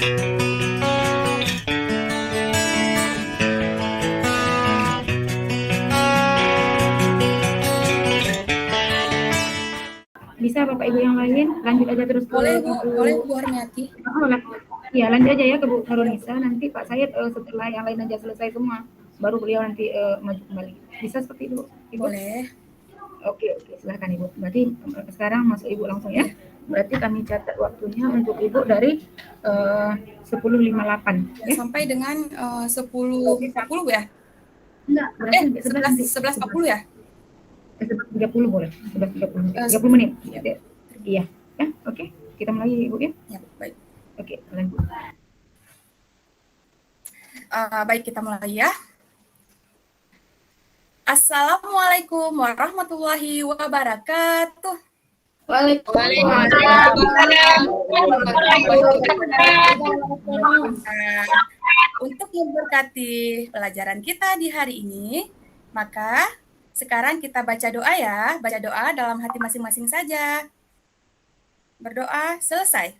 Bisa Bapak Ibu yang lain lanjut aja terus ke Boleh Bu Harmiati. Ya lanjut aja ya ke Bu Nurunisa. Nanti Pak Said setelah yang lain aja selesai semua, baru beliau nanti maju kembali. Bisa seperti itu, Ibu? Boleh. Oke, silahkan Ibu. Berarti sekarang masuk Ibu langsung ya. Berarti kami catat waktunya untuk Ibu dari 10.58 ya? Sampai dengan 10.40 ya? Enggak, berarti 11.40 ya? 11.30 boleh. 30 menit. Iya. Ya, oke. Kita mulai Ibu ya. Ya, baik. Oke, lanjut. Baik, kita mulai ya. Assalamualaikum warahmatullahi wabarakatuh. Waalaikumsalam. Untuk memberkati pelajaran kita di hari ini, maka sekarang kita baca doa ya. Baca doa dalam hati masing-masing saja. Berdoa selesai.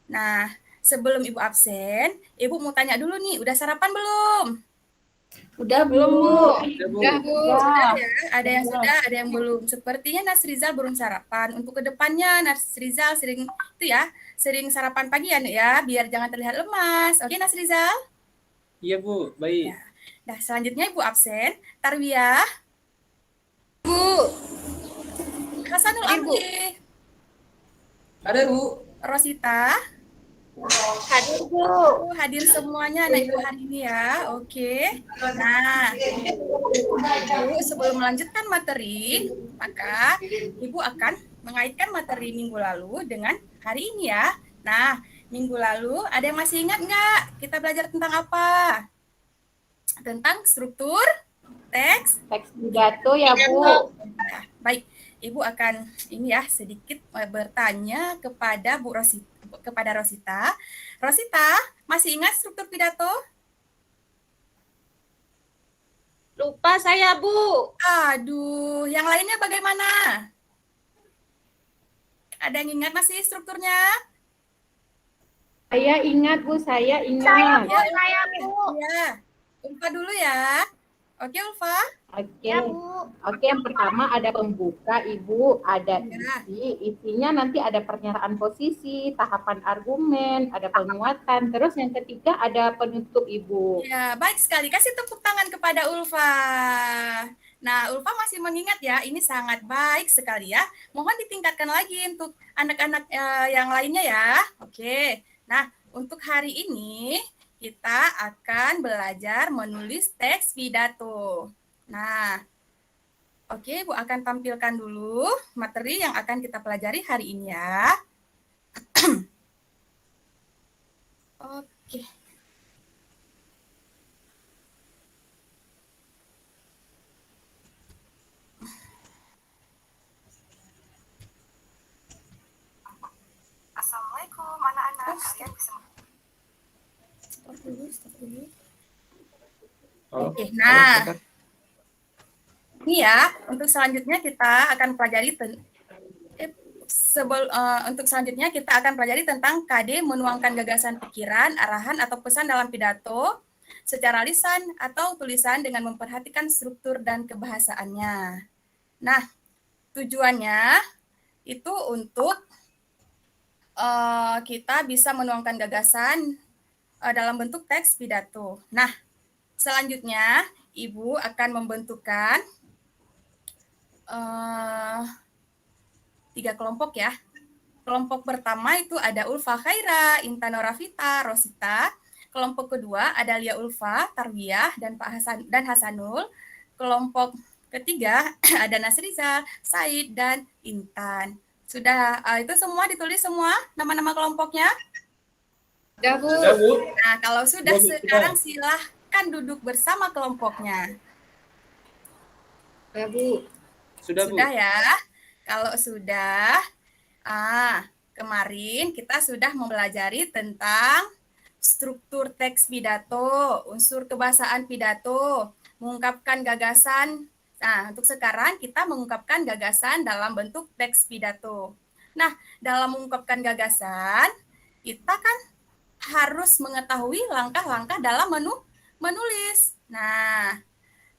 Nah, sebelum Ibu absen, Ibu mau tanya dulu nih, udah sarapan belum? Udah belum, Bu? Udah, Bu. Sudah ya? Ada yang sudah, ada yang belum. Sepertinya Nasrizal belum sarapan. Untuk kedepannya Nasrizal sering itu ya, sering sarapan pagi ya, biar jangan terlihat lemas. Oke, Nasrizal? Iya, Bu. Baik. Ya. Nah, selanjutnya Ibu absen. Tarwiyah. Bu. Hasanul Amri. Ada, Bu. Rosita. Hadir, Bu. Hadir semuanya anak Ibu hari ini ya. Oke. Nah, Ibu sebelum melanjutkan materi, maka Ibu akan mengaitkan materi minggu lalu dengan hari ini ya. Nah, minggu lalu ada yang masih ingat nggak? Kita belajar tentang apa? Tentang struktur teks pidato ya, Bu. Nah, baik, Ibu akan ini ya sedikit bertanya kepada Rosita. Rosita, masih ingat struktur pidato? Lupa saya, Bu. Aduh, yang lainnya bagaimana? Ada yang ingat masih strukturnya? Saya ingat, Bu. Saya ingat. Saya, Bu. Ya, Ulfa dulu ya. Oke, Ulfa. Oke, ya, Bu. Oke, yang pertama ada pembuka, Ibu, ada isinya nanti ada pernyataan posisi, tahapan argumen, ada penguatan, terus yang ketiga ada penutup, Ibu. Ya, baik sekali. Kasih tepuk tangan kepada Ulfa. Nah, Ulfa masih mengingat ya, ini sangat baik sekali ya. Mohon ditingkatkan lagi untuk anak-anak yang lainnya ya. Oke. Nah, untuk hari ini kita akan belajar menulis teks pidato. Nah, oke, Bu akan tampilkan dulu materi yang akan kita pelajari hari ini ya. Oke. Assalamualaikum anak-anak. Kalian bisa stop dulu. Oke, nah. Ini ya, untuk selanjutnya kita akan pelajari tentang KD menuangkan gagasan pikiran, arahan atau pesan dalam pidato secara lisan atau tulisan dengan memperhatikan struktur dan kebahasaannya. Nah, tujuannya itu untuk kita bisa menuangkan gagasan dalam bentuk teks pidato. Nah, selanjutnya Ibu akan membentukkan 3 kelompok ya. Kelompok pertama itu ada Ulfa Khaira, Intan Norafita, Rosita. Kelompok kedua ada Lia Ulfa, Tarwiyah, dan Pak Hasanul. Kelompok ketiga ada Nasriza, Said, dan Intan. Sudah itu semua ditulis semua nama-nama kelompoknya? Sudah, Bu. Nah, kalau sudah sekarang silahkan duduk bersama kelompoknya. Sudah, Bu. Sudah ya. Kalau sudah, kemarin kita sudah mempelajari tentang struktur teks pidato, unsur kebahasaan pidato, mengungkapkan gagasan. Nah, untuk sekarang kita mengungkapkan gagasan dalam bentuk teks pidato. Nah, dalam mengungkapkan gagasan, kita kan harus mengetahui langkah-langkah dalam menulis. Nah,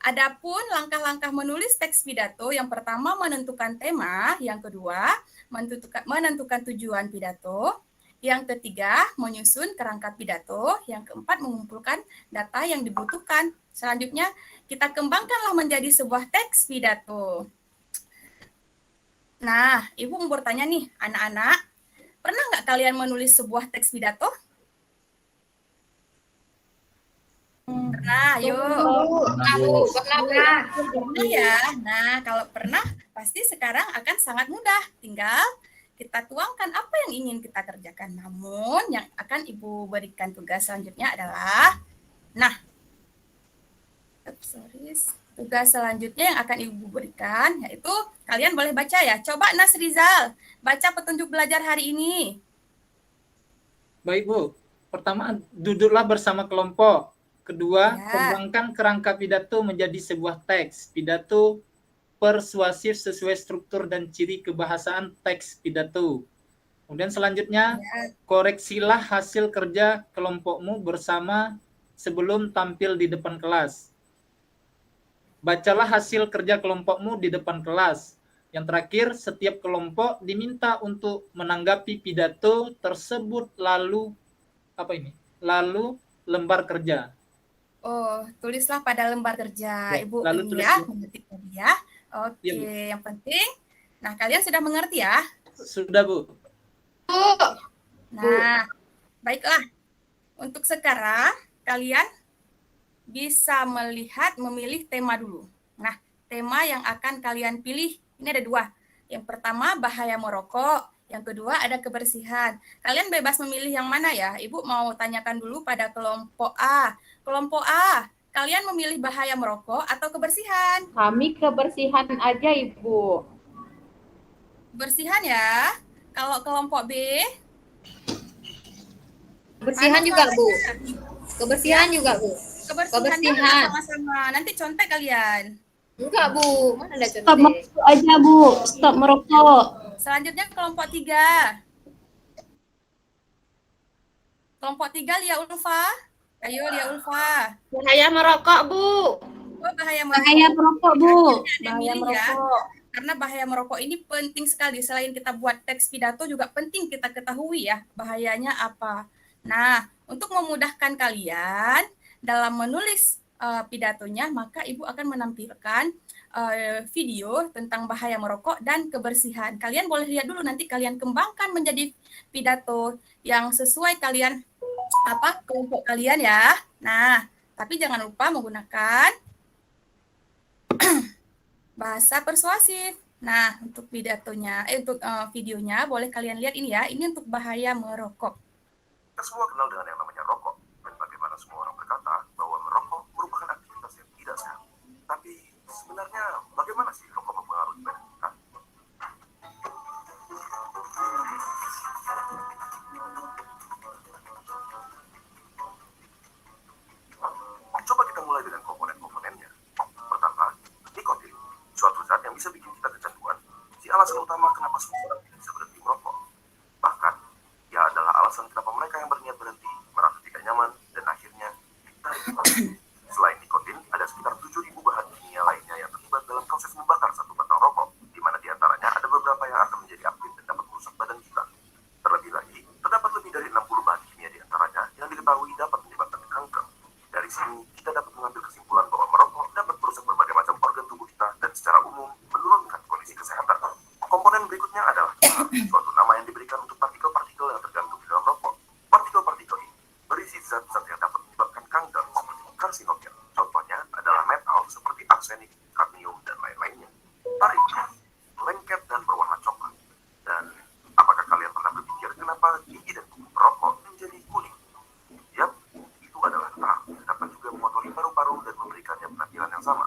adapun langkah-langkah menulis teks pidato, yang pertama menentukan tema, yang kedua menentukan tujuan pidato, yang ketiga menyusun kerangka pidato, yang keempat mengumpulkan data yang dibutuhkan. Selanjutnya kita kembangkanlah menjadi sebuah teks pidato. Nah, Ibu mau bertanya nih, anak-anak, pernah nggak kalian menulis sebuah teks pidato? Pernah, yuk. Pernah. Pernah ya. Nah, kalau pernah, pasti sekarang akan sangat mudah. Tinggal kita tuangkan apa yang ingin kita kerjakan. Namun, yang akan Ibu berikan tugas selanjutnya adalah, tugas selanjutnya yang akan Ibu berikan, yaitu kalian boleh baca ya. Coba Nas Rizal, baca petunjuk belajar hari ini. Baik, Bu. Pertama, duduklah bersama kelompok. Kedua, Ya. kembangkan kerangka pidato menjadi sebuah teks. Pidato persuasif sesuai struktur dan ciri kebahasaan teks pidato. Kemudian selanjutnya, Ya. koreksilah hasil kerja kelompokmu bersama sebelum tampil di depan kelas. Bacalah hasil kerja kelompokmu di depan kelas. Yang terakhir, setiap kelompok diminta untuk menanggapi pidato tersebut lalu lembar kerja. Oh, tulislah pada lembar kerja. Ya, Ibu lalu ini tulis, ya, Bu. mengetik tadi ya. Oke, Iya, Bu. yang penting. Nah, kalian sudah mengerti ya? Sudah, Bu. Nah, baiklah. Untuk sekarang, kalian bisa memilih tema dulu. Nah, tema yang akan kalian pilih, ini ada 2. Yang pertama, bahaya merokok. Yang kedua, ada kebersihan. Kalian bebas memilih yang mana ya? Ibu mau tanyakan dulu pada kelompok A. Kelompok A, kalian memilih bahaya merokok atau kebersihan? Kami kebersihan aja, Ibu. Kebersihan ya. Kalau kelompok B, Kebersihan mana juga, Bu. suaranya? Kebersihan juga, Bu. Kebersihan Kebersihan. sama-sama. Nanti contek kalian. Enggak, Bu. Mana ada Stop contek? merokok aja, Bu. Stop merokok. Selanjutnya kelompok 3. Kelompok 3, Lia Ulfa. Ayo, Lia Ulfa. Bahaya merokok, Bu. Oh, bahaya merokok. Bahaya merokok, Bu. Akhirnya ada yang Bahaya milih ya. merokok. Karena bahaya merokok ini penting sekali. Selain kita buat teks pidato juga penting kita ketahui ya bahayanya apa. Nah, untuk memudahkan kalian dalam menulis pidatonya, maka Ibu akan menampilkan video tentang bahaya merokok dan kebersihan. Kalian boleh lihat dulu, nanti kalian kembangkan menjadi pidato yang sesuai kalian kelompok kalian ya. Nah, tapi jangan lupa menggunakan bahasa persuasif. Nah, untuk videonya boleh kalian lihat ini ya. Ini untuk bahaya merokok. Kita semua kenal dengan yang namanya rokok, dan bagaimana semua orang berkata bahwa merokok merupakan aktivitas yang tidak sehat. Tapi sebenarnya bagaimana sih rokok mempengaruhi badan kita? Coba kita mulai dengan komponen-komponennya. Pertama, nikotin, suatu zat yang bisa bikin kita kecanduan. Si alasan utama kenapa semua orang tidak bisa berhenti merokok. Bahkan, ia adalah alasan kenapa mereka yang berniat berhenti merasa tidak nyaman dan akhirnya ditarik. Selain nikotin, ada sekitar 7.000 bahan kimia lainnya yang terlibat dalam proses membakar satu batang rokok, di mana diantaranya ada beberapa yang akan menjadi aktif dan dapat merusak badan kita. Terlebih lagi, terdapat lebih dari 60 bahan kimia diantaranya yang diketahui dapat menyebabkan kanker. Dari sini, kita dapat mengambil kesimpulan bahwa merokok dapat merusak berbagai macam organ tubuh kita dan secara umum menurunkan kondisi kesehatan. Komponen berikutnya adalah suatu nama yang diberikan untuk partikel-partikel yang tergantung di dalam rokok. Partikel-partikel ini berisi zat-zat yang dapat menyebabkan kanker seperti karsinogen. Contohnya adalah metal seperti arsenik, kadmium, dan lain-lainnya. Tarik, lengket, dan berwarna coklat. Dan apakah kalian pernah berpikir kenapa gigi dan kuku merokok menjadi kuning? Yap, itu adalah tar. Dapat juga mengotori paru-paru dan memberikannya penampilan yang sama.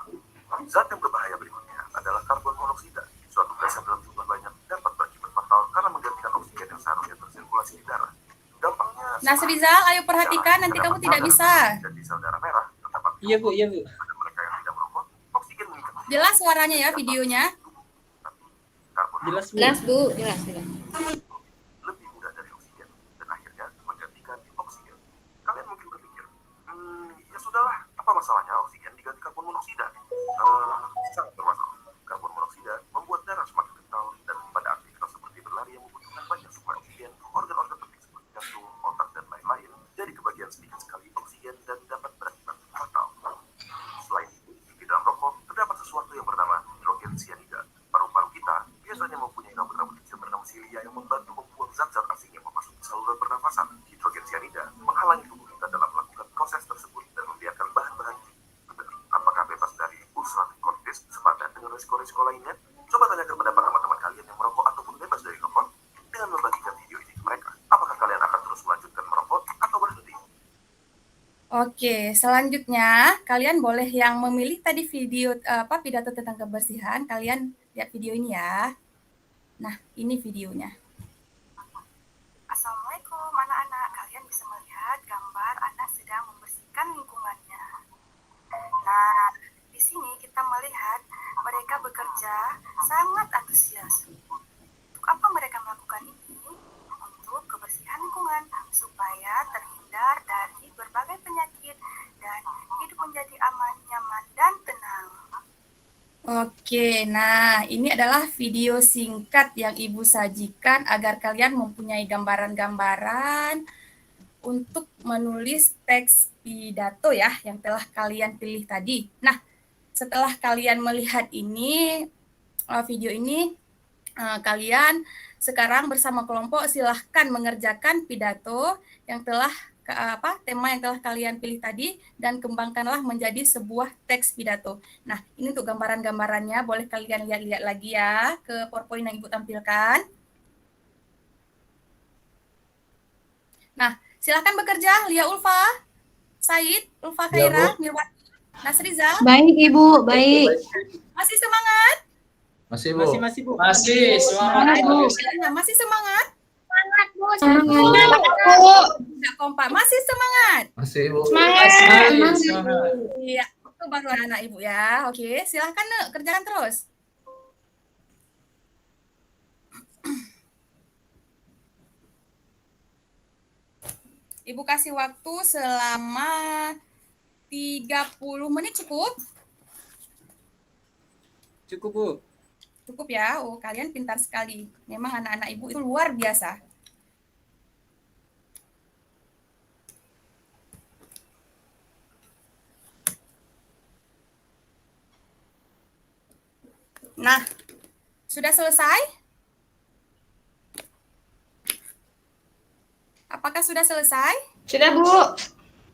Zat yang berbahaya berikutnya adalah karbon monoksida. Suatu gas yang dalam jumlah banyak dapat berakibat fatal karena menggantikan oksigen yang seharusnya bersirkulasi di darah. Dampaknya Nah, Rizal, ayo perhatikan, nanti kamu tidak bisa. dan di sel darah merah terdapat Iya, Bu. Iya, Bu. pada mereka yang tidak merokok, oksigen meningkat. Jelas suaranya ya videonya. Karbon Jelas, Bu. Jelas, Bu. Jelas, jelas. lebih mudah dari oksigen dan akhirnya menggantikan oksigen. cyanida menghalangi tubuh kita dalam melakukan proses tersebut dan membiarkan bahan-bahan apakah bebas dari ulceratif colitis sepadan dengan risiko-risiko lainnya? Coba tanyakan pendapat teman-teman kalian yang merokok ataupun bebas dari rokok dengan membagikan video ini ke mereka. Apakah kalian akan terus melanjutkan merokok atau berhenti? Oke, selanjutnya kalian boleh yang memilih tadi video pidato tentang kebersihan, kalian lihat video ini ya. Nah, ini videonya. Assalamualaikum anak-anak, kalian bisa melihat gambar anak sedang membersihkan lingkungannya. Nah, di sini kita melihat mereka bekerja sangat antusias. Untuk apa mereka melakukan ini? Untuk kebersihan lingkungan, supaya terhindar dari berbagai penyakit dan hidup menjadi aman, nyaman, dan tenang. Oke, nah ini adalah video singkat yang Ibu sajikan agar kalian mempunyai gambaran-gambaran untuk menulis teks pidato ya yang telah kalian pilih tadi. Nah, setelah kalian melihat ini, video ini, kalian sekarang bersama kelompok silahkan mengerjakan pidato yang telah tema yang telah kalian pilih tadi dan kembangkanlah menjadi sebuah teks pidato. Nah, ini untuk gambaran-gambarannya boleh kalian lihat-lihat lagi ya ke PowerPoint yang Ibu tampilkan. Nah, silakan bekerja, Lia Ulfa, Said, Ulfa Khaira, Mirwati, Nasriza. Baik, Ibu. Baik. Masih semangat? Masih, Bu. Masih, Bu. Masih semangat. Masih semangat? Semangat, Bu. Tidak kompak. Masih semangat? Masih, Bu. Semangat. Semangat. Iya, itu baru anak Ibu ya. Oke, silakan Nek, kerjakan terus. Ibu kasih waktu selama 30 menit cukup? Cukup, Bu. Cukup ya. Oh, kalian pintar sekali. Memang anak-anak Ibu itu luar biasa. Nah, sudah selesai? Apakah sudah selesai? Sudah, Bu.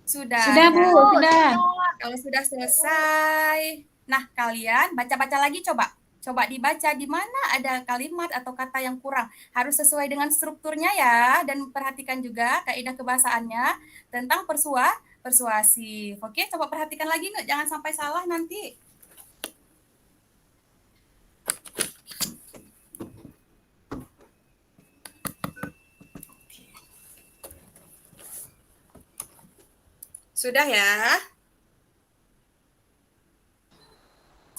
Sudah. Sudah, Bu. Sudah. Kalau sudah selesai, nah kalian baca-baca lagi coba. Coba dibaca di mana ada kalimat atau kata yang kurang. Harus sesuai dengan strukturnya ya. Dan perhatikan juga kaidah kebahasaannya tentang persuasif. Oke, coba perhatikan lagi Nek. Jangan sampai salah nanti. Sudah ya?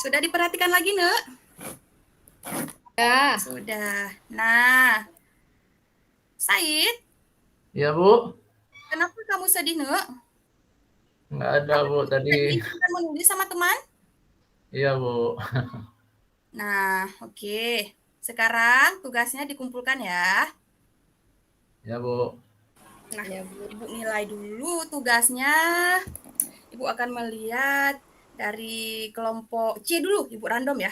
Sudah diperhatikan lagi, Nek? Ya. Sudah. Nah, Said, Iya, Bu. kenapa kamu sedih, Nek? Nggak ada, Bu, tadi. Kan menulis sama teman? Iya, Bu. Nah, oke. Sekarang tugasnya dikumpulkan ya. Ya, Bu. Nah, Ibu nilai dulu tugasnya. Ibu akan melihat dari kelompok C dulu, Ibu random ya.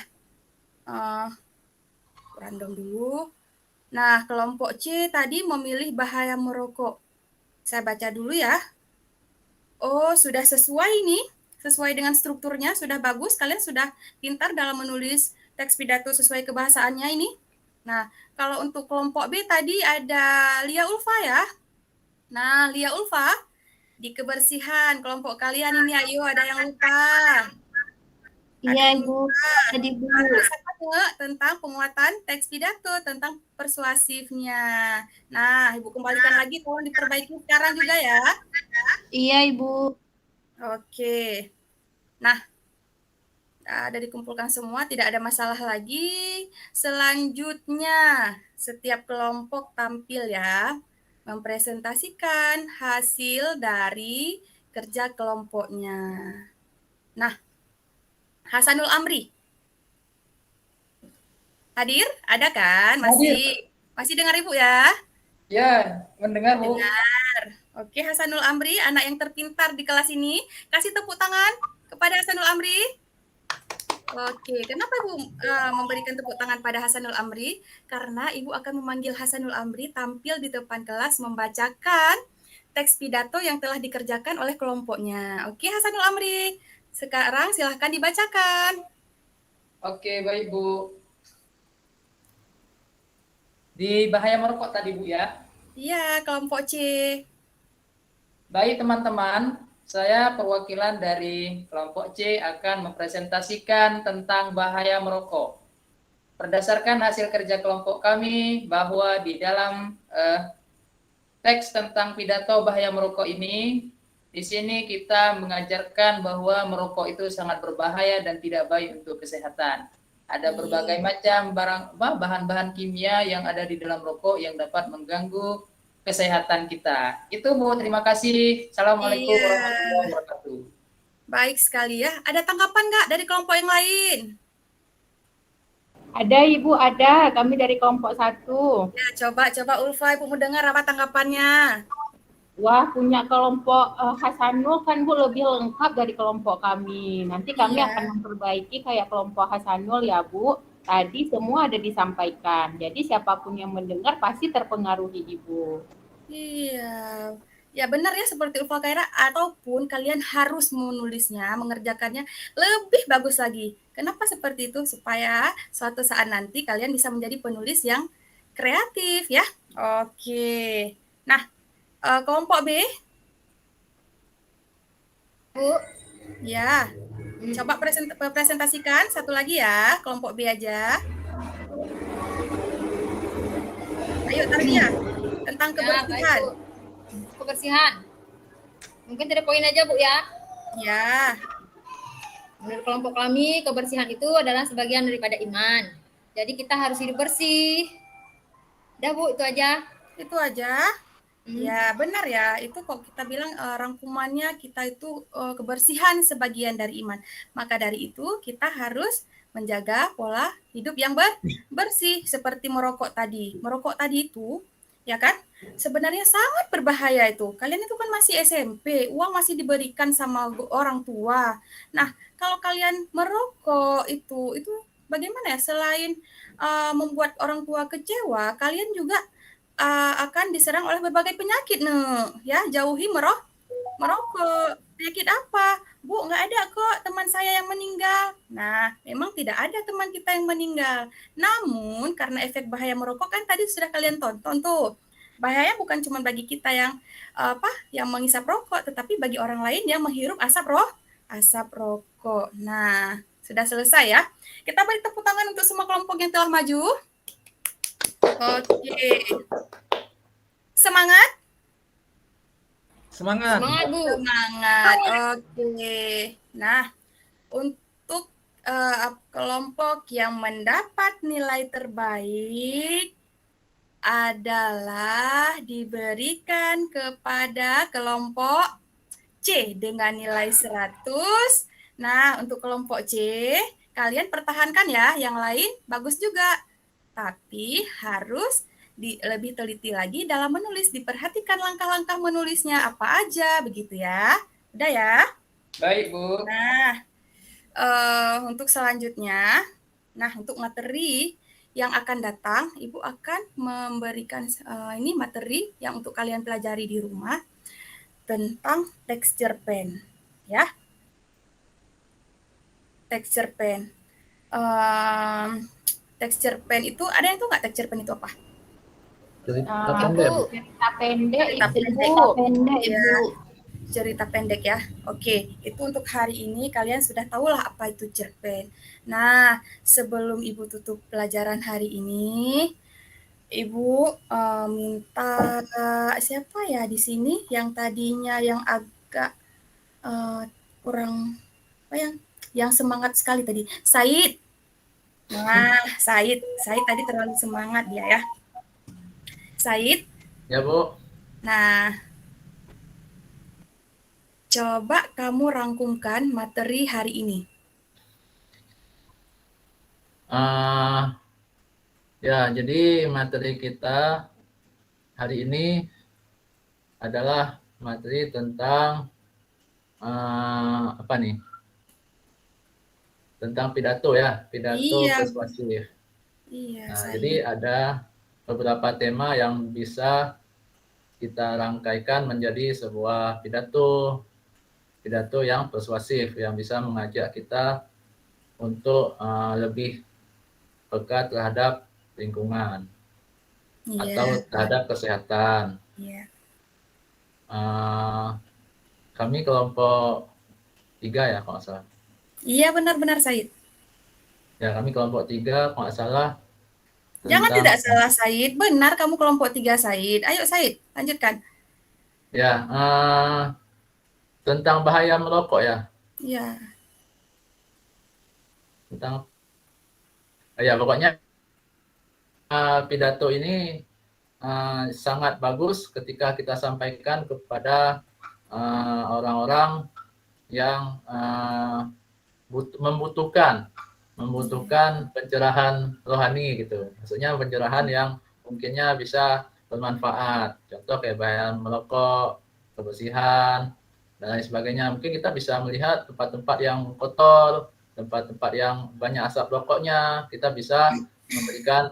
Random dulu. Nah, kelompok C tadi memilih bahaya merokok. Saya baca dulu ya. Oh, sudah sesuai nih. Sesuai dengan strukturnya, sudah bagus. Kalian sudah pintar dalam menulis teks pidato sesuai kebahasaannya ini. Nah, kalau untuk kelompok B tadi ada Lia Ulfa ya. Nah, Lia Ulfa, di kebersihan kelompok kalian ini, ayo ada yang lupa. Iya, Ibu. Tadi, Bu. Tentang penguatan teks pidato, tentang persuasifnya. Nah, Ibu kembalikan lagi, tolong diperbaiki sekarang juga ya. Iya, Ibu. Oke. Nah, ada dikumpulkan semua, tidak ada masalah lagi. Selanjutnya, setiap kelompok tampil ya, mempresentasikan hasil dari kerja kelompoknya. Nah, Hasanul Amri. Hadir? Ada kan? Masih dengar Ibu ya? Ya, mendengar, Bu. Dengar. Oke, Hasanul Amri, anak yang terpintar di kelas ini. Kasih tepuk tangan kepada Hasanul Amri. Oke, kenapa Ibu memberikan tepuk tangan pada Hasanul Amri? Karena Ibu akan memanggil Hasanul Amri tampil di depan kelas membacakan teks pidato yang telah dikerjakan oleh kelompoknya. Oke, Hasanul Amri. Sekarang silahkan dibacakan. Oke, baik Bu. Di bahaya merokok tadi Bu ya. Iya, kelompok C. Baik teman-teman, saya perwakilan dari kelompok C akan mempresentasikan tentang bahaya merokok. Berdasarkan hasil kerja kelompok kami bahwa di dalam teks tentang pidato bahaya merokok ini, di sini kita mengajarkan bahwa merokok itu sangat berbahaya dan tidak baik untuk kesehatan. Ada berbagai macam bahan-bahan kimia yang ada di dalam rokok yang dapat mengganggu kesehatan kita. Itu Bu, terima kasih. Assalamualaikum warahmatullahi wabarakatuh. Baik sekali ya. Ada tanggapan nggak dari kelompok yang lain? Ada Ibu, ada. Kami dari kelompok 1. Ya, coba Ulfa, Ibu mau dengar apa tanggapannya? Wah, punya kelompok Hasanul kan Bu lebih lengkap dari kelompok kami. Nanti kami Iya. akan memperbaiki kayak kelompok Hasanul ya Bu. Tadi semua ada disampaikan. Jadi siapapun yang mendengar pasti terpengaruhi Ibu. Iya. Ya benar ya seperti Ulfa Khaira, ataupun kalian harus menulisnya, mengerjakannya lebih bagus lagi. Kenapa seperti itu? Supaya suatu saat nanti kalian bisa menjadi penulis yang kreatif ya. Oke. Nah, kelompok B. Bu. Ya. Coba presentasikan satu lagi ya, kelompok B aja. Ayo Tarbiyah, tentang Ya, baik, kebersihan. Bu. Kebersihan. Mungkin dari poin aja, Bu ya. Ya. Menurut kelompok kami, kebersihan itu adalah sebagian daripada iman. Jadi kita harus hidup bersih. Udah Bu, itu aja. Itu aja. Ya benar ya, itu kok kita bilang rangkumannya kita itu kebersihan sebagian dari iman. Maka dari itu kita harus menjaga pola hidup yang bersih seperti merokok tadi. Merokok tadi itu ya kan sebenarnya sangat berbahaya itu. Kalian itu kan masih SMP, uang masih diberikan sama orang tua. Nah, kalau kalian merokok itu bagaimana ya, selain membuat orang tua kecewa, kalian juga akan diserang oleh berbagai penyakit ya. Jauhi merokok. Penyakit apa? Bu, nggak ada kok teman saya yang meninggal. Nah, memang tidak ada teman kita yang meninggal. Namun karena efek bahaya merokok kan tadi sudah kalian tonton tuh. Bahayanya bukan cuma bagi kita yang yang menghisap rokok, tetapi bagi orang lain yang menghirup asap rokok. Nah, sudah selesai ya. Kita beri tepuk tangan untuk semua kelompok yang telah maju. Oke. Semangat? Semangat. Semangat, Bu. Semangat. Oke. Nah, untuk kelompok yang mendapat nilai terbaik adalah diberikan kepada kelompok C dengan nilai 100. Nah, untuk kelompok C, kalian pertahankan ya, yang lain bagus juga. Tapi harus lebih teliti lagi dalam menulis, diperhatikan langkah-langkah menulisnya apa aja, begitu ya. Udah ya? Baik Bu. Nah, untuk selanjutnya, untuk materi yang akan datang, Ibu akan memberikan ini materi yang untuk kalian pelajari di rumah tentang texture pen, ya. Texture pen. Texture pen itu ada yang tahu nggak texture pen itu apa? Cerita pendek, Bu. Cerita pendek Cerita Ibu. Pendek Ya, Ibu. cerita pendek ya. Oke, itu untuk hari ini kalian sudah tahulah apa itu cerpen. Nah, sebelum Ibu tutup pelajaran hari ini, Ibu minta siapa ya di sini yang tadinya yang agak kurang apa yang semangat sekali tadi, Said. Nah, Said tadi terlalu semangat dia ya. Said. Ya, Bu. Nah, coba kamu rangkumkan materi hari ini. Ya, jadi materi kita hari ini adalah materi tentang apa nih? Tentang pidato ya, pidato Iya. kita rangkaikan menjadi sebuah pidato yang persuasif yang bisa mengajak kita untuk lebih peka terhadap lingkungan atau Iya, terhadap kesehatan. iya. Kami kelompok 3 ya kalau nggak salah. Iya, benar-benar Said. Ya, kami kelompok 3 kalau nggak salah. Jangan Tentang, tidak salah Said. Benar kamu kelompok 3 Said. Ayo Said, lanjutkan. ya, tentang bahaya merokok ya. Iya. Tentang, ya pokoknya pidato ini sangat bagus ketika kita sampaikan kepada orang-orang yang membutuhkan pencerahan rohani gitu. Maksudnya pencerahan yang mungkinnya bisa bermanfaat. Contoh kayak bahaya merokok, kebersihan, dan lain sebagainya. Mungkin kita bisa melihat tempat-tempat yang kotor, tempat-tempat yang banyak asap rokoknya. Kita bisa memberikan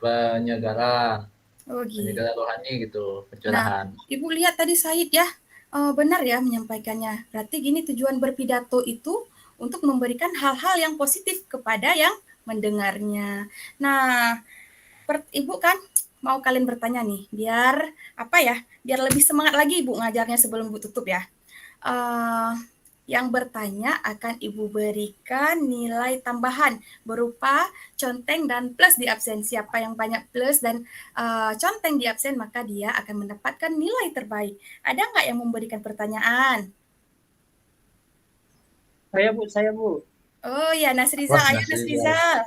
penyegaran Oh gitu. rohani gitu, pencerahan. Ibu lihat tadi Said ya, benar ya menyampaikannya. Berarti gini tujuan berpidato itu untuk memberikan hal-hal yang positif kepada yang mendengarnya. Nah, Ibu kan mau kalian bertanya nih, biar apa ya, biar lebih semangat lagi Ibu ngajarnya sebelum Ibu tutup ya. Yang bertanya akan Ibu berikan nilai tambahan berupa conteng dan plus di absen. Siapa yang banyak plus dan conteng di absen, maka dia akan mendapatkan nilai terbaik. Ada nggak yang memberikan pertanyaan? Saya Bu. Oh ya, Nasrizal, ayo Nasrizal.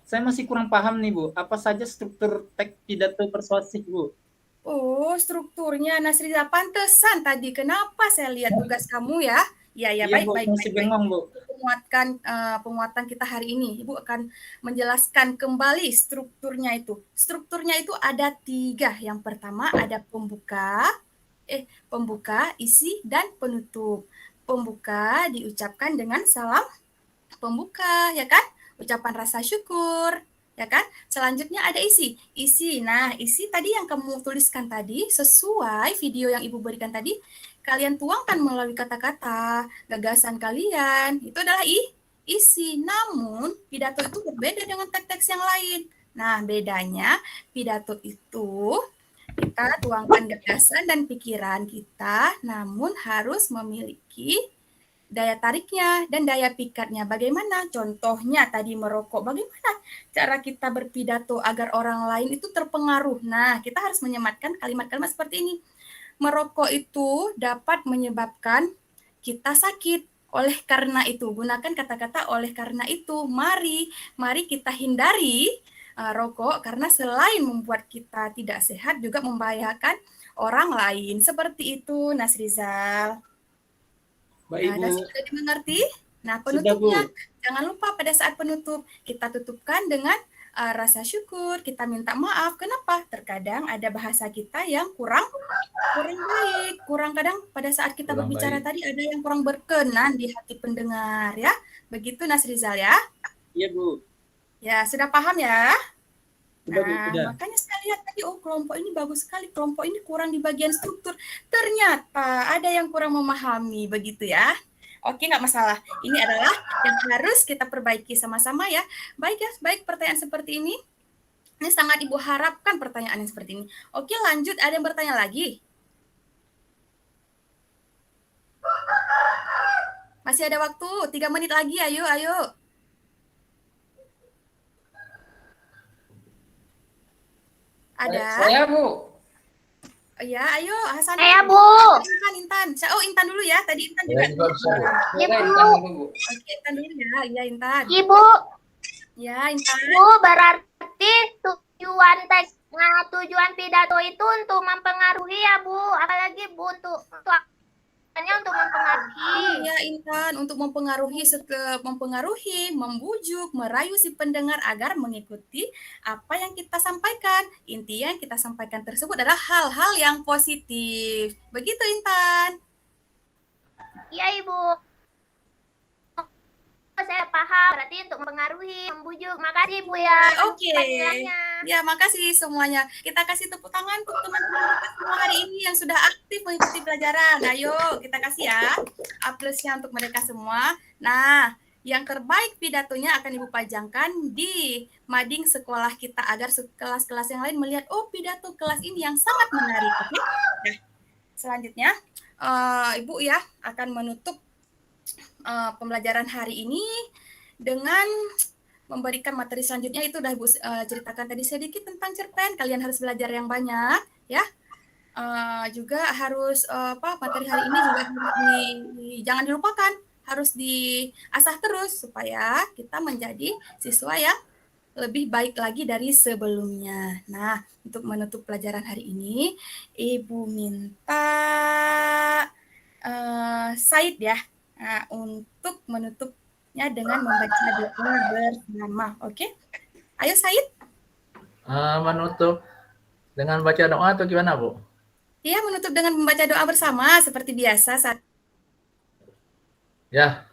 Saya masih kurang paham nih Bu, apa saja struktur teks pidato persuasif Bu? Oh, strukturnya Nasrizal, pantesan tadi kenapa saya lihat tugas kamu ya? Ya, Iya, baik, Bu, baik, masih bengong Bu. Penguatan kita hari ini, Ibu akan menjelaskan kembali strukturnya itu. Strukturnya itu ada 3. Yang pertama ada pembuka, isi, dan penutup. Pembuka diucapkan dengan salam pembuka, ya kan? Ucapan rasa syukur, ya kan? Selanjutnya ada isi. Nah, isi tadi yang kamu tuliskan tadi sesuai video yang Ibu berikan tadi, kalian tuangkan melalui kata-kata, gagasan kalian. Itu adalah isi. Namun, pidato itu berbeda dengan teks-teks yang lain. Nah, bedanya pidato itu kita tuangkan gagasan dan pikiran kita, namun harus memiliki daya tariknya dan daya pikatnya. Bagaimana? Contohnya tadi merokok. Bagaimana cara kita berpidato agar orang lain itu terpengaruh? Nah, kita harus menyematkan kalimat-kalimat seperti ini. Merokok itu dapat menyebabkan kita sakit. Oleh karena itu, gunakan kata-kata oleh karena itu. Mari kita hindari rokok karena selain membuat kita tidak sehat juga membahayakan orang lain. Seperti itu, Nasrizal. Baik Bu. Sudah dimengerti? Nah, penutupnya jangan lupa pada saat penutup kita tutupkan dengan rasa syukur, kita minta maaf. Kenapa? Terkadang ada bahasa kita yang kurang baik, kadang pada saat kita berbicara tadi ada yang kurang berkenan di hati pendengar ya. Begitu Nasrizal ya? Iya Bu. Ya, sudah paham ya? Sudah, Bu, Nah, sudah. makanya saya lihat tadi, kelompok ini bagus sekali, kelompok ini kurang di bagian struktur. Ternyata ada yang kurang memahami, begitu ya. Oke, nggak masalah. Ini adalah yang harus kita perbaiki sama-sama ya. Baik pertanyaan seperti ini. Ini sangat Ibu harapkan pertanyaan yang seperti ini. Oke, lanjut. Ada yang bertanya lagi? Masih ada waktu, 3 menit lagi, ayo. Ada? Saya Bu. Ya, ayo Hasan. Saya Bu. Intan. Oh, Intan dulu ya. Tadi Intan juga. Ya, Boleh, Bu. Intan dulu, Bu. Oke, Intan dulu ya. Iya, Intan. Ibu, Ya, Intan. Bu, berarti tujuan pidato itu untuk mempengaruhi ya Bu, apalagi Bu untuk mempengaruhi. Iya, Intan, untuk mempengaruhi, membujuk, merayu si pendengar agar mengikuti apa yang kita sampaikan. Intinya yang kita sampaikan tersebut adalah hal-hal yang positif. Begitu, Intan. Iya Ibu. saya paham. Berarti untuk mempengaruhi, membujuk. Makasih Bu ya. Oke. Penjelasannya. Ya, makasih semuanya. Kita kasih tepuk tangan untuk teman-teman kita semua hari ini yang sudah aktif mengikuti pelajaran. Ayo, kita kasih ya aplausnya untuk mereka semua. Nah, yang terbaik pidatonya akan Ibu pajangkan di mading sekolah kita agar kelas-kelas yang lain melihat, oh pidato kelas ini yang sangat menarik. Oke? Nah, selanjutnya Ibu ya akan menutup pembelajaran hari ini dengan memberikan materi selanjutnya. Itu udah Ibu ceritakan tadi sedikit tentang cerpen. Kalian harus belajar yang banyak ya. Juga harus materi hari ini juga jangan dilupakan, harus diasah terus supaya kita menjadi siswa yang lebih baik lagi dari sebelumnya. Nah, untuk menutup pelajaran hari ini, Ibu minta Said ya untuk menutupnya dengan membaca doa bersama. Oke? Ayo Said. Menutup dengan baca doa atau gimana, Bu? Iya, menutup dengan membaca doa bersama seperti biasa saat. Ya,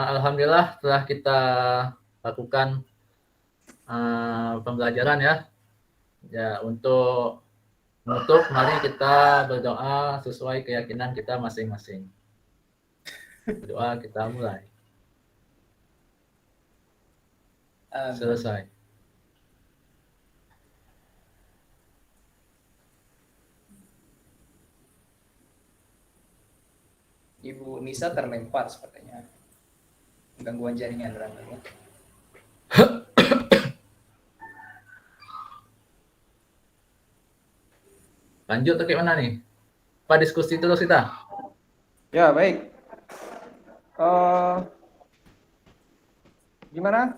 alhamdulillah setelah kita lakukan pembelajaran ya. Ya, untuk menutup mari kita berdoa sesuai keyakinan kita masing-masing. Berdoa kita mulai. Selesai. Ibu Nisa terlempar sepertinya. Gangguan jaringan barangkali. Lanjut ke mana nih? Pak, diskusi terus kita. Ya, baik. Gimana?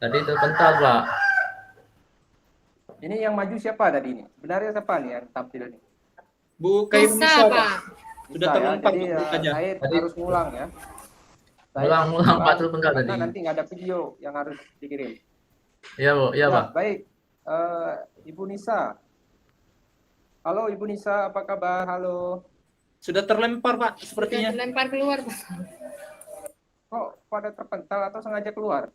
Tadi terpental, Pak. Ini yang maju siapa tadi ini? Sebenarnya siapa nih yang tampil ini? Bu Kayu Nisa, Pak. Sudah Bisa, terlempar Jadi Bu, aja. saya Tadi- harus ngulang ya. Ulang, Pak, terpental tadi. Karena nanti nggak ada video yang harus dikirim. Iya, Bu. Iya, Ya, Pak. baik. Ibu Nisa. Halo Ibu Nisa, apa kabar? Halo. Sudah terlempar, Pak, sepertinya. Lempar keluar, Pak. Kok pada terpental atau sengaja keluar?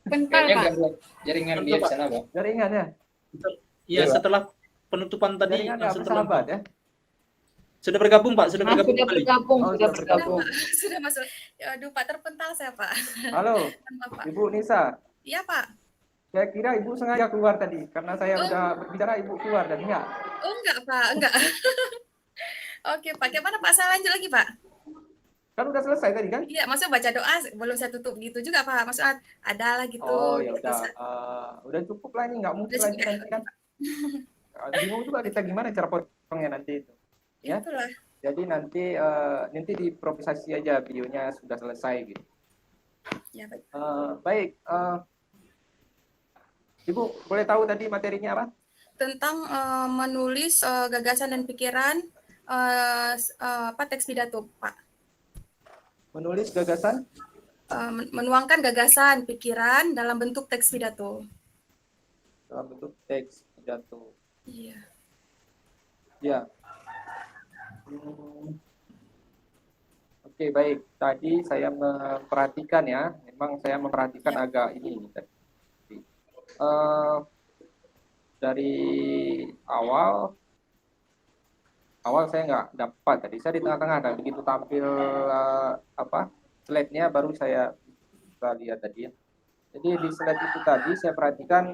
Bentar, Kayaknya Pak. gangguan jaringan dia di sana, Pak. Jaringan ya? Iya, Pak. setelah penutupan tadi Jaringan nggak langsung bersahabat terlempar. ya? Sudah bergabung, Pak, sudah bergabung Sudah kembali. bergabung, Oh, sudah sudah bergabung. Sudah masuk. Ya, aduh Pak, terpental saya Pak. Halo, Maaf, Pak. Ibu Nisa. Iya Pak. Saya kira Ibu sengaja keluar tadi karena saya udah berbicara Ibu keluar dan enggak. Oh enggak Pak, enggak. Oke Pak, gimana Pak? Saya lanjut lagi Pak. Kan udah selesai tadi kan? Iya, maksudnya baca doa belum saya tutup gitu juga Pak. Maksudnya ada lah gitu. Oh ya gitu. udah cukup lah ini nggak mungkin Udah lagi cukup. nanti kan. Bingung juga kita gimana cara potongnya nanti itu. Ya. Itulah. Jadi nanti diimprovisasi aja videonya sudah selesai gitu. Ya baik. Baik, Ibu boleh tahu tadi materinya apa? Tentang menulis gagasan dan pikiran teks pidato Pak. Menulis gagasan Menuangkan gagasan, pikiran dalam bentuk teks pidato. dalam bentuk teks pidato. Iya. Ya. Oke, baik. Tadi saya memperhatikan ya. Memang saya memperhatikan agak ini. Dari awal saya nggak dapat tadi. Saya di tengah-tengah kan. Begitu tampil slide-nya baru saya bisa lihat tadi ya. Jadi di slide itu tadi saya perhatikan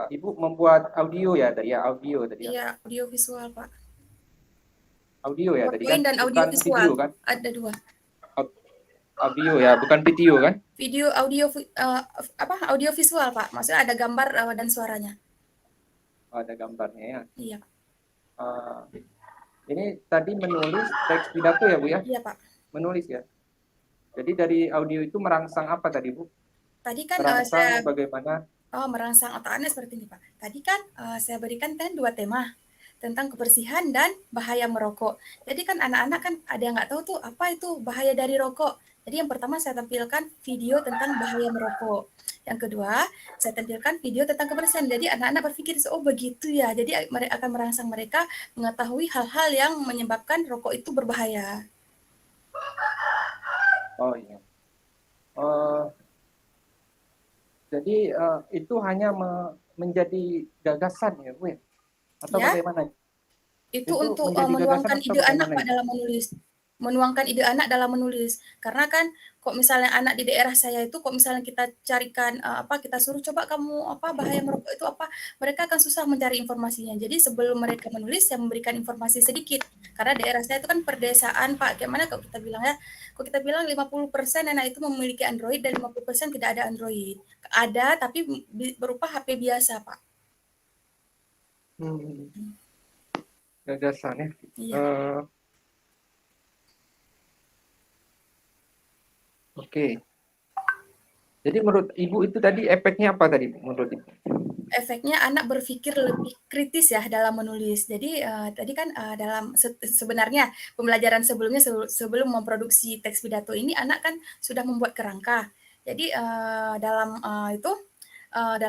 Ibu membuat audio ya tadi ya, audio tadi ya. Iya, audio visual Pak. Audio ya tadi PowerPoint kan. dan audio Bukan visual. video kan? Ada dua. Audio ya, bukan video kan? Video audio visual Pak. Maksudnya ada gambar dan suaranya. Ada gambarnya ya. Iya. Ini tadi menulis teks pidato ya Bu ya? Iya Pak. Menulis ya. Jadi dari audio itu merangsang apa tadi Bu? Tadi kan Merangsang bagaimana? merangsang otak Anda seperti ini Pak. Tadi kan saya berikan kan dua tema tentang kebersihan dan bahaya merokok. Jadi kan anak-anak kan ada yang nggak tahu tuh apa itu bahaya dari rokok. Jadi yang pertama saya tampilkan video tentang bahaya merokok. Yang kedua, saya tampilkan video tentang kebersihan. Jadi anak-anak berpikir, oh begitu ya. Jadi mereka akan merangsang mereka mengetahui hal-hal yang menyebabkan rokok itu berbahaya. Oh iya. Jadi itu hanya menjadi gagasan ya, Bu? Atau Ya. bagaimana? Itu Itu untuk menjadi menuangkan gagasan atau ide anak bagaimana Pak itu? dalam menulis. Menuangkan ide anak dalam menulis. Karena kan kok misalnya anak di daerah saya itu kok misalnya kita carikan kita suruh coba kamu bahaya merokok itu apa, mereka akan susah mencari informasinya. Jadi sebelum mereka menulis saya memberikan informasi sedikit. Karena daerah saya itu kan perdesaan Pak. Gimana kalau kita bilang ya? Kok kita bilang 50% anak itu memiliki Android dan 50% tidak ada Android. Ada tapi berupa HP biasa Pak. Gagasan ya. Iya. Oke. Jadi menurut Ibu itu tadi efeknya apa tadi menurut Ibu? Efeknya anak berpikir lebih kritis ya dalam menulis. Jadi tadi kan dalam sebenarnya pembelajaran sebelumnya sebelum memproduksi teks pidato ini anak kan sudah membuat kerangka. Jadi dalam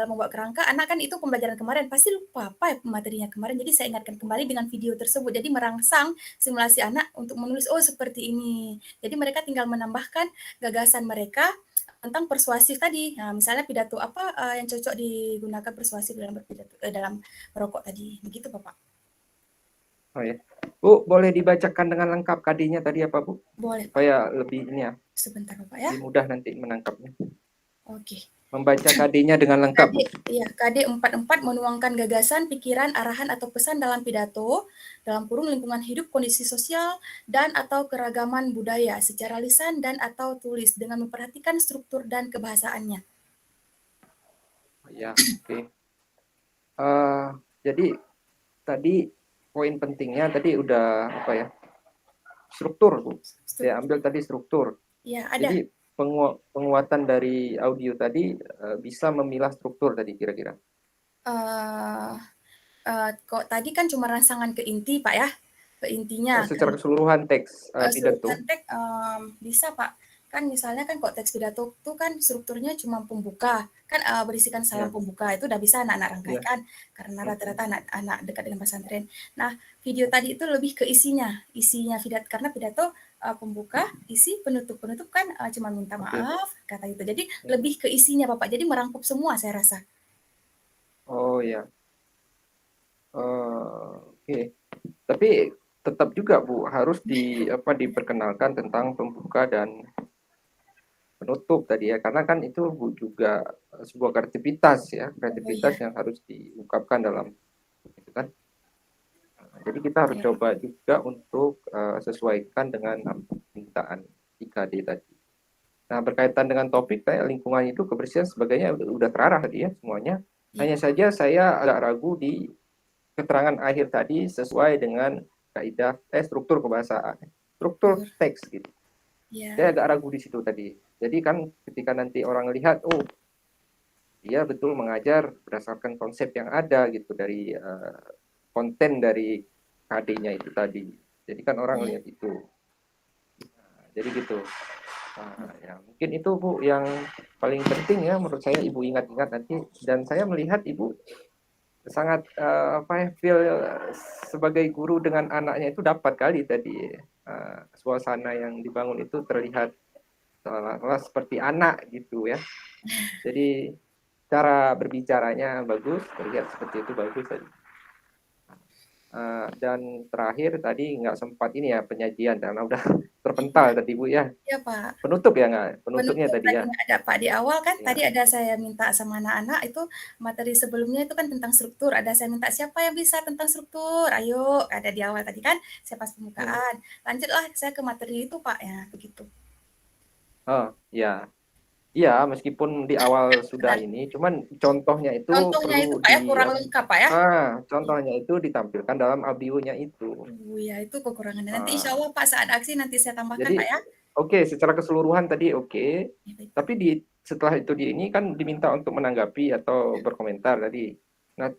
membuat kerangka anak kan itu pembelajaran kemarin pasti lupa apa ya materinya kemarin. Jadi saya ingatkan kembali dengan video tersebut. Jadi merangsang simulasi anak untuk menulis seperti ini. Jadi mereka tinggal menambahkan gagasan mereka tentang persuasif tadi. Nah, misalnya pidato apa yang cocok digunakan persuasif dalam berpidato dalam merokok tadi. Begitu, Bapak. Oh ya. Bu, boleh dibacakan dengan lengkap KD-nya tadi apa, Bu? Boleh, Pak. Supaya lebih ini ya. Sebentar, Bapak ya. Lebih mudah nanti menangkapnya. Oke. Membaca KD-nya dengan lengkap. KD 44 menuangkan gagasan, pikiran, arahan atau pesan dalam pidato, dalam kurung lingkungan hidup, kondisi sosial, dan atau keragaman budaya secara lisan dan atau tulis dengan memperhatikan struktur dan kebahasaannya. Ya, oke. Jadi tadi poin pentingnya tadi udah apa ya? Struktur, Bu. Saya ambil tadi struktur. Ya, ada. Jadi penguatan dari audio tadi bisa memilah struktur tadi kira-kira. Kok tadi kan cuma rangsangan ke inti Pak ya, ke intinya. Secara keseluruhan teks pidato. Teks bisa Pak. Kan misalnya kan kok teks pidato itu kan strukturnya cuma pembuka, kan berisikan salam pembuka itu udah bisa anak-anak rangkaikan karena rata-rata anak-anak dekat dengan pesantren. Nah video tadi itu lebih ke isinya pidato karena pidato pembuka, isi, penutup kan cuma minta maaf kata itu. Jadi lebih ke isinya Bapak. Jadi merangkup semua saya rasa. Oh ya. Oke. Tapi tetap juga Bu harus diperkenalkan tentang pembuka dan penutup tadi ya, karena kan itu Bu juga sebuah kreativitas ya, yang harus diungkapkan dalam itu kan. Jadi kita harus coba juga untuk sesuaikan dengan permintaan IKD tadi. Nah berkaitan dengan topik lingkungan itu kebersihan sebagainya udah terarah tadi ya semuanya. Hanya saja saya agak ragu di keterangan akhir tadi sesuai dengan kaidah struktur kebahasaan, struktur teks gitu. Saya agak ragu di situ tadi. Jadi kan ketika nanti orang lihat, oh dia betul mengajar berdasarkan konsep yang ada gitu dari konten dari KD-nya itu tadi. Jadi kan orang lihat itu. Nah, jadi gitu. Nah, ya mungkin itu Bu yang paling penting ya menurut saya Ibu ingat-ingat nanti. Dan saya melihat Ibu sangat feel sebagai guru dengan anaknya itu dapat kali tadi suasana yang dibangun itu terlihat seolah-olah seperti anak gitu ya. Jadi cara berbicaranya bagus, terlihat seperti itu bagus tadi. Dan terakhir tadi nggak sempat ini ya penyajian karena udah terpental tadi Bu ya. Iya Pak. Penutup ya nggak? Penutupnya tadi ya. Ada Pak di awal kan tadi ada saya minta sama anak-anak itu materi sebelumnya itu kan tentang struktur. Ada saya minta siapa yang bisa tentang struktur? Ayo, ada di awal tadi kan saya pas pembukaan. Lanjutlah saya ke materi itu Pak ya begitu. Oh ya. Iya, meskipun di awal sudah ini, cuman contohnya itu perlu Pak ya kurang lengkap Pak ya. Contohnya itu ditampilkan dalam audionya itu. Ya itu kekurangannya. Nanti insya Allah Pak saat aksi nanti saya tambahkan jadi, Pak ya. Oke, secara keseluruhan tadi oke. Tapi setelah itu ini kan diminta untuk menanggapi atau berkomentar tadi. Nah,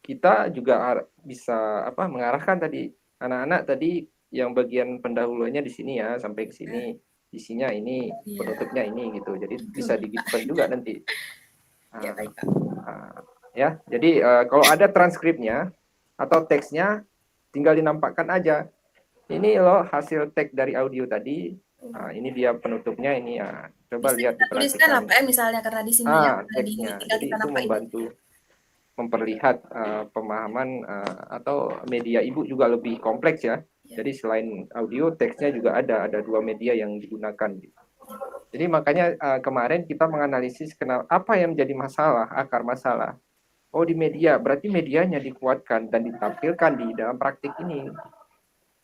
kita juga bisa mengarahkan tadi anak-anak tadi yang bagian pendahulunya di sini ya sampai ke sini. isinya ini, Iya. penutupnya ini gitu. Jadi bisa digitukan juga nanti. Ya, baik, Pak. Ya, jadi kalau ada transkripnya atau teksnya, tinggal dinampakkan aja. Ini loh hasil teks dari audio tadi. Ini dia penutupnya ini ya. Coba Bisa lihat kita tuliskan lah, diperhatikan. Pak, misalnya karena di sini ya, Teksnya. tinggal Jadi kita itu nampakin. membantu memperlihat pemahaman atau media ibu juga lebih kompleks ya. Jadi selain audio, teksnya juga ada 2 media yang digunakan. Gitu. Jadi makanya kemarin kita menganalisis apa yang menjadi masalah, akar masalah. Oh di media, berarti medianya dikuatkan dan ditampilkan di dalam praktik ini.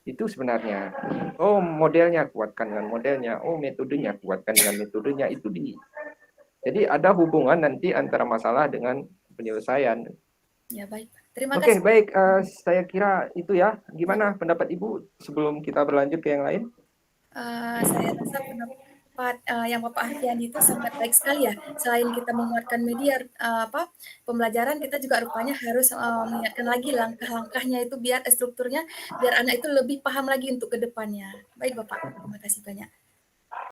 Itu sebenarnya. Oh modelnya kuatkan dengan modelnya, oh metodenya kuatkan dengan metodenya, itu di. Jadi ada hubungan nanti antara masalah dengan penyelesaian. Ya, baik. Terima Oke, kasih. baik. Saya kira itu ya. Gimana pendapat Ibu sebelum kita berlanjut ke yang lain? Saya rasa pendapat yang Bapak Arfian itu sangat baik sekali ya. Selain kita menguatkan media pembelajaran, kita juga rupanya harus mengingatkan lagi langkah-langkahnya itu biar strukturnya, biar anak itu lebih paham lagi untuk ke depannya. Baik Bapak, terima kasih banyak.